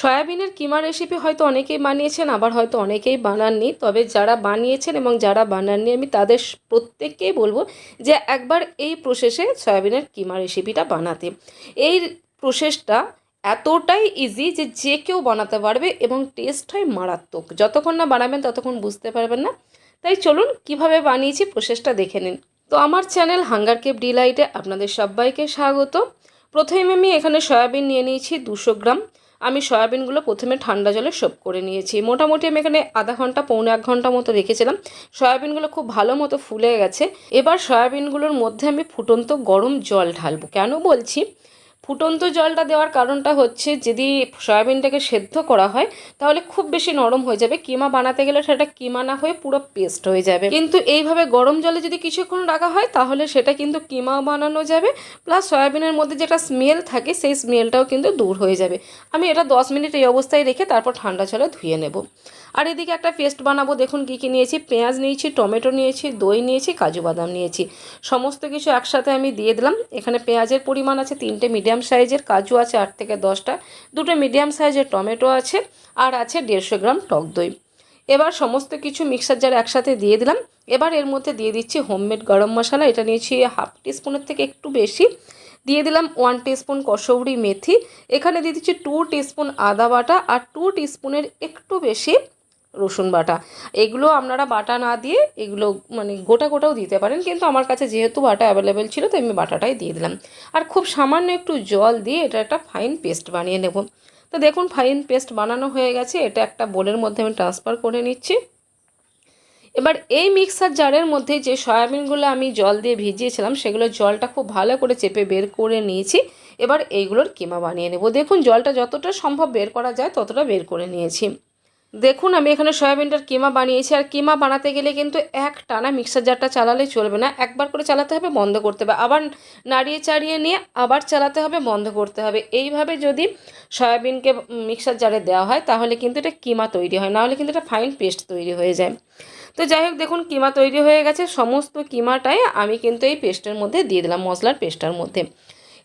সয়াবিনের কিমা রেসিপি হয়তো অনেকেই বানিয়েছেন, আবার হয়তো অনেকেই বানাননি। তবে যারা বানিয়েছেন এবং যারা বানাননি আমি তাদের প্রত্যেককেই বলবো যে একবার এই প্রসেসে সয়াবিনের কিমা রেসিপিটা বানাতে। এই প্রসেসটা এতটাই ইজি যে যে কেউ বানাতে পারবে এবং টেস্ট হয় মারাত্মক। যতক্ষণ না বানাবেন ততক্ষণ বুঝতে পারবেন না। তাই চলুন কিভাবে বানিয়েছি প্রসেসটা দেখে নিন। তো আমার চ্যানেল হাঙ্গার কেপ ডিলাইটে আপনাদের সবাইকে স্বাগত। প্রথমে আমি এখানে সয়াবিন নিয়ে নিয়েছি 200 গ্রাম। আমি সয়াবিনগুলো প্রথমে ঠান্ডা জলে সোপ করে নিয়েছি। মোটামুটি আমি এখানে আধা ঘন্টা পৌনে 1 ঘন্টা মতো রেখেছিলাম। সয়াবিনগুলো খুব ভালো মতো ফুলে গেছে। এবার সয়াবিনগুলোর মধ্যে আমি ফুটন্ত গরম জল ঢালবো। কেন বলছি ফুটন্ত জলটা দেওয়ার কারণটা হচ্ছে, যদি সয়াবিনটাকে সেদ্ধ করা হয় তাহলে খুব বেশি নরম হয়ে যাবে। কিমা বানাতে গেলে সেটা কিমা না হয়ে পুরো পেস্ট হয়ে যাবে। কিন্তু এইভাবে গরম জলে যদি কিছুক্ষণ রাখা হয় তাহলে সেটা কিন্তু কিমাও বানানো যাবে, প্লাস সয়াবিনের মধ্যে যেটা স্মেল থাকে সেই স্মেলটাও কিন্তু দূর হয়ে যাবে। আমি এটা 10 মিনিট এই অবস্থায় রেখে তারপর ঠান্ডা জলে ধুয়ে নেব। আর এদিকে একটা পেস্ট বানাবো। দেখুন কী কী নিয়েছি। পেঁয়াজ নিয়েছি, টমেটো নিয়েছি, দই নিয়েছি, কাজু বাদাম নিয়েছি। সমস্ত কিছু একসাথে আমি দিয়ে দিলাম। এখানে পেঁয়াজের পরিমাণ আছে 3টে মিডিয়াম সাইজের, কাজু আছে 8 থেকে 10টা, 2টো মিডিয়াম সাইজের টমেটো আছে, আর আছে 150 গ্রাম টক দই। এবার সমস্ত কিছু মিক্সার জারে একসাথে দিয়ে দিলাম। এবার এর মধ্যে দিয়ে দিচ্ছি হোমমেড গরম মশলা। এটা নিয়েছি হাফ টিস্পুনের থেকে একটু বেশি। দিয়ে দিলাম 1 টিস্পুন কসৌরি মেথি। এখানে দিয়ে দিচ্ছি 2 টিস্পুন আদা বাটা আর 2 টিস্পুনের একটু বেশি রসুন বাটা। এগুলো আপনারা বাটা না দিয়ে এগুলো মানে গোটা গোটাও দিতে পারেন, কিন্তু আমার কাছে যেহেতু বাটা অ্যাভেলেবেল ছিল তাই আমি বাটাটাই দিয়ে দিলাম। আর খুব সামান্য একটু জল দিয়ে এটা একটা ফাইন পেস্ট বানিয়ে নেব। তো দেখুন ফাইন পেস্ট বানানো হয়ে গেছে। এটা একটা বোলের মধ্যে আমি ট্রান্সফার করে নিচ্ছি। এবার এই মিক্সার জারের মধ্যে যে সয়াবিনগুলো আমি জল দিয়ে ভিজিয়েছিলাম সেগুলো জলটা খুব ভালো করে চেপে বের করে নিয়েছি। এবার এইগুলোর কিমা বানিয়ে নেব। দেখুন জলটা যতটা সম্ভব বের করা যায় ততটা বের করে নিয়েছি। দেখুন আমি এখানে সয়াবিনটার কিমা বানিয়েছি। আর কিমা বানাতে গেলে কিন্তু এক টানা মিক্সার জারটা চালালে চলবে না, একবার করে চালাতে হবে, বন্ধ করতে হবে, আবার নাড়িয়ে চাড়িয়ে নিয়ে আবার চালাতে হবে, বন্ধ করতে হবে। এইভাবে যদি সয়াবিনকে মিক্সার জারে দেওয়া হয় তাহলে কিন্তু এটা কিমা তৈরি হয়, নাহলে কিন্তু এটা ফাইন পেস্ট তৈরি হয়ে যায়। তো যাই হোক দেখুন কিমা তৈরি হয়ে গেছে। সমস্ত কিমাটাই আমি কিন্তু এই পেস্টের মধ্যে দিয়ে দিলাম, মশলার পেস্টার মধ্যে।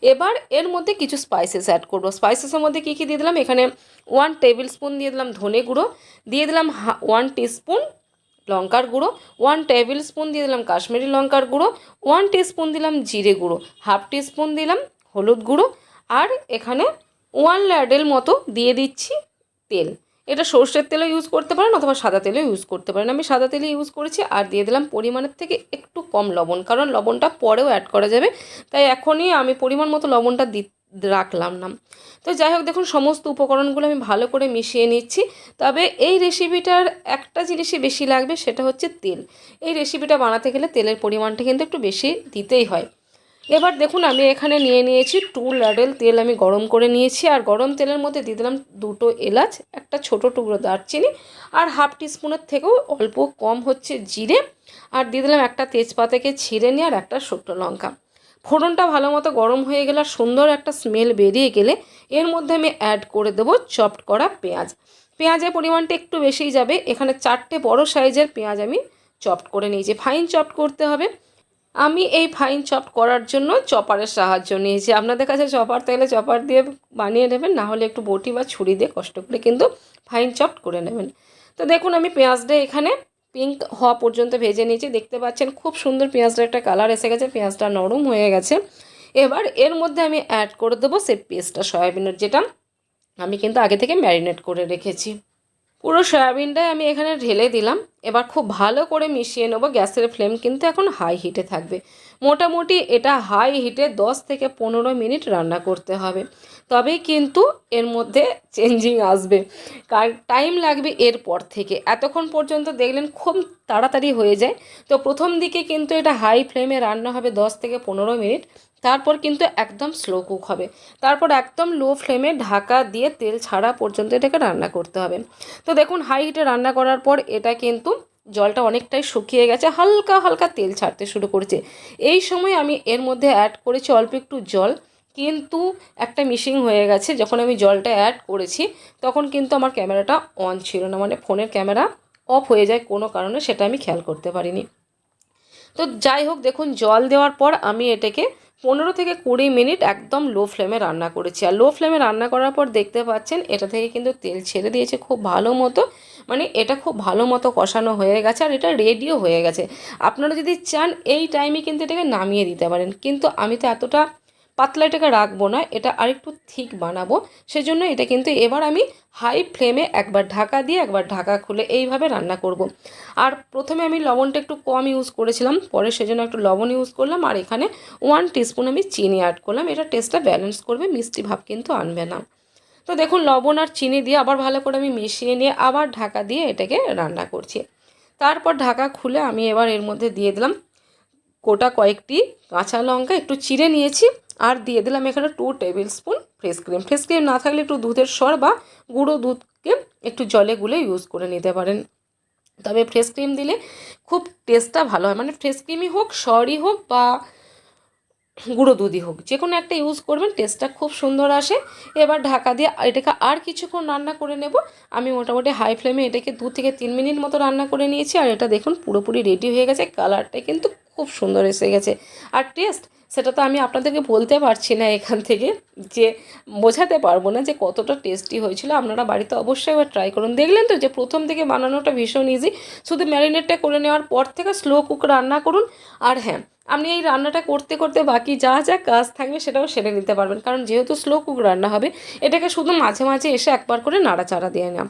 এবার এর মধ্যে কিছু স্পাইসেস অ্যাড করবো। স্পাইসেসের মধ্যে কী কী দিয়ে দিলাম, এখানে 1 টেবিল স্পুন দিয়ে দিলাম ধনে গুঁড়ো, দিয়ে দিলাম 1 টিস্পুন লঙ্কার গুঁড়ো, 1 টেবিল স্পুন দিয়ে দিলাম কাশ্মীরি লঙ্কার গুঁড়ো, 1 টিস্পুন দিলাম জিরে গুঁড়ো, হাফ টিস্পুন দিলাম হলুদ গুঁড়ো, আর এখানে 1 ল্যাডেল মতো দিয়ে দিচ্ছি তেল। এটা সর্ষের তেলও ইউজ করতে পারেন অথবা সাদা তেলও ইউজ করতে পারেন। আমি সাদা তেলই ইউজ করেছি। আর দিয়ে দিলাম পরিমাণের থেকে একটু কম লবণ, কারণ লবণটা পরেও অ্যাড করা যাবে, তাই এখনই আমি পরিমাণ মতো লবণটা রাখলাম না। তো যাই হোক দেখুন সমস্ত উপকরণগুলো আমি ভালো করে মিশিয়ে নিচ্ছি। তবে এই রেসিপিটার একটা জিনিসই বেশি লাগবে, সেটা হচ্ছে তেল। এই রেসিপিটা বানাতে গেলে তেলের পরিমাণটা কিন্তু একটু বেশি দিতেই হয়। এবার দেখুন আমি এখানে নিয়ে নিয়েছি 2 ল্যাডেল তেল, আমি গরম করে নিয়েছি। আর গরম তেলের মধ্যে দিয়ে দিলাম 2টো এলাচ, একটা ছোটো টুকরো দারচিনি, আর হাফ টিস্পুনের থেকেও অল্প কম হচ্ছে জিরে, আর দিয়ে দিলাম একটা তেজপাতাকে ছিঁড়ে নিয়ে আর একটা শুকনো লঙ্কা। ফোড়নটা ভালো মতো গরম হয়ে গেলে আর সুন্দর একটা স্মেল বেরিয়ে গেলে এর মধ্যে আমি অ্যাড করে দেবো চপড করা পেঁয়াজ। পেঁয়াজের পরিমাণটা একটু বেশিই যাবে। এখানে 4টে বড় সাইজের পেঁয়াজ আমি চপড করে নিয়েছি। ফাইন চপড করতে হবে। আমি এই ফাইন চপড করার জন্য চপারের সাহায্য নিয়েছি। আপনাদের কাছে চপার থাকলে চপার দিয়ে বানিয়ে নেবেন, না হলে একটু বটি বা ছুরি দিয়ে কষ্ট করে কিন্তু ফাইন চপড করে নেবেন। তো দেখুন আমি পেঁয়াজটা এখানে পিঙ্ক হওয়া পর্যন্ত ভেজে নিয়েছি। দেখতে পাচ্ছেন খুব সুন্দর পেঁয়াজটার একটা কালার এসে গেছে, পেঁয়াজটা নরম হয়ে গেছে। এবার এর মধ্যে আমি অ্যাড করে দেবো সেই পেস্টটা সয়াবিনের, যেটা আমি কিন্তু আগে থেকে ম্যারিনেট করে রেখেছি। পুরো সয়াবিনটাই আমি এখানে ঢেলে দিলাম। এবার খুব ভালো করে মিশিয়ে নেবো। গ্যাসের ফ্লেম কিন্তু এখন হাই হিটে থাকবে। মোটামুটি এটা হাই হিটে 10 থেকে 15 মিনিট রান্না করতে হবে, তবেই কিন্তু এর মধ্যে চেঞ্জিং আসবে। কার টাইম লাগবে এরপর থেকে। এতক্ষণ পর্যন্ত দেখলেন খুব তাড়াতাড়ি হয়ে যায়। তো প্রথম দিকে কিন্তু এটা হাই ফ্লেমে রান্না হবে 10 থেকে 15 মিনিট, তারপর কিন্তু একদম স্লো কুক হবে। তারপর একদম লো ফ্লেমে ঢাকা দিয়ে তেল ছাড়া পর্যন্ত এটাকে রান্না করতে হবে। তো দেখুন হাই হিটে রান্না করার পর এটা কিন্তু জলটা অনেকটাই শুকিয়ে গেছে, হালকা হালকা তেল ছাড়তে শুরু করেছে। এই সময় আমি এর মধ্যে অ্যাড করেছি অল্প একটু জল, কিন্তু একটা মিসিং হয়ে গেছে। যখন আমি জলটা অ্যাড করেছি তখন কিন্তু আমার ক্যামেরাটা অন ছিল না, মানে ফোনের ক্যামেরা অফ হয়ে যায় কোনো কারণে, সেটা আমি খেয়াল করতে পারিনি। তো যাই হোক দেখুন জল দেওয়ার পর আমি এটাকে 15 থেকে 20 মিনিট একদম লো ফ্লেমে রান্না করেছি। আর লো ফ্লেমে রান্না করার পর দেখতে পাচ্ছেন এটা থেকে কিন্তু তেল ছেড়ে দিয়েছে খুব ভালো মতো, মানে এটা খুব ভালো মতো কষানো হয়ে গেছে আর এটা রেডিও হয়ে গেছে। আপনারা যদি চান এই টাইমে কিন্তু এটাকে নামিয়ে দিতে পারেন, কিন্তু আমি তো এতটা পাতলা এটাকে রাখবো না, এটা আরেকটু থিক বানাবো, সেজন্য এটা কিন্তু এবার আমি হাই ফ্লেমে একবার ঢাকা দিয়ে একবার ঢাকা খুলে এইভাবে রান্না করব। আর প্রথমে আমি লবণটা একটু কম ইউজ করেছিলাম, পরে সেজন্য একটু লবণ ইউজ করলাম, আর এখানে 1 টিস্পুন আমি চিনি অ্যাড করলাম। এটা টেস্টটা ব্যালেন্স করবে, মিষ্টি ভাব কিন্তু আনবে না। তো দেখুন লবণ আর চিনি দিয়ে আবার ভালো করে আমি মিশিয়ে নিয়ে আবার ঢাকা দিয়ে এটাকে রান্না করছি। তারপর ঢাকা খুলে আমি এবার এর মধ্যে দিয়ে দিলাম গোটা কয়েকটি কাঁচা লঙ্কা একটু চিড়ে নিয়েছি, আর দিয়ে দিলাম এখানে 2 table spoon fresh cream. Fresh cream না থাকলে একটু দুধের সর বা গুঁড়ো দুধকে একটু জলে গুলে ইউজ করে নিতে পারেন, তবে ফ্রেশ ক্রিম দিলে খুব টেস্টটা ভালো হয়। মানে ফ্রেশ ক্রিমই হোক, সরই হোক বা গুঁড়ো দুধই হোক, যে কোনো একটা ইউজ করবেন, টেস্টটা খুব সুন্দর আসে। এবার ঢাকা দিয়ে এটাকে আর কিছুক্ষণ রান্না করে নেব। আমি মোটামুটি হাই ফ্লেমে এটাকে 2 থেকে 3 মিনিট মতো রান্না করে নিয়েছি, আর এটা দেখুন পুরোপুরি রেডি হয়ে গেছে, কালারটা কিন্তু খুব সুন্দর এসে গেছে। আর টেস্ট সেটা তো আমি আপনাদেরকে বলতে পারছি না এখান থেকে, যে বোঝাতে পারবো না যে কতটা টেস্টি হয়েছিল। আপনারা বাড়িতে অবশ্যই একবার ট্রাই করুন। দেখলেন তো যে প্রথম থেকে বানানোটা ভীষণ ইজি, শুধু ম্যারিনেটটা করে নেওয়ার পর থেকে স্লো কুক রান্না করুন। আর হ্যাঁ, আপনি এই রান্নাটা করতে করতে বাকি যা যা কাজ থাকবে সেটাও সেরে নিতে পারবেন, কারণ যেহেতু স্লো কুক রান্না হবে, এটাকে শুধু মাঝে মাঝে এসে একবার করে নাড়াচাড়া দিয়ে না।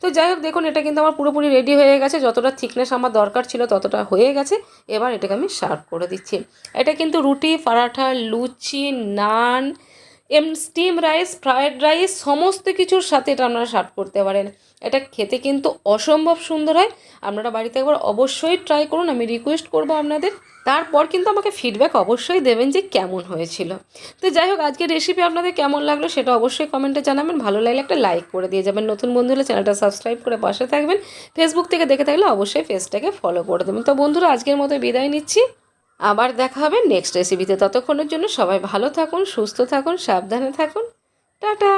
তো যাই হোক দেখুন এটা কিন্তু আমার পুরোপুরি রেডি হয়ে গেছে, যতটা থিকনেস আমার দরকার ছিল ততটা হয়ে গেছে। এবার এটাকে আমি সার্ভ করে দিচ্ছি। এটা কিন্তু রুটি, পরাঠা, লুচি, নান, স্টিম রাইস, ফ্রায়েড রাইস সমস্ত কিছুর সাথে এটা আপনারা সার্ভ করতে পারেন। এটা খেতে কিন্তু অসম্ভব সুন্দর হয়। আপনারা বাড়িতে একবার অবশ্যই ট্রাই করুন, আমি রিকোয়েস্ট করবো আপনাদের। তারপর কিন্তু আমাকে ফিডব্যাক অবশ্যই দেবেন যে কেমন হয়েছিল। তো যাই হোক আজকের রেসিপি আপনাদের কেমন লাগলো সেটা অবশ্যই কমেন্টে জানাবেন। ভালো লাগলে একটা লাইক করে দিয়ে যাবেন, নতুন বন্ধু হলে চ্যানেলটা সাবস্ক্রাইব করে পাশে থাকবেন। ফেসবুক থেকে দেখে থাকলে অবশ্যই পেজটাকে ফলো করে দেবেন। তো বন্ধুরা আজকের মতো বিদায় নিচ্ছি, আবার দেখা হবে নেক্সট রেসিপিতে। ততক্ষণের জন্য সবাই ভালো থাকুন, সুস্থ থাকুন, সাবধানে থাকুন। টাটা।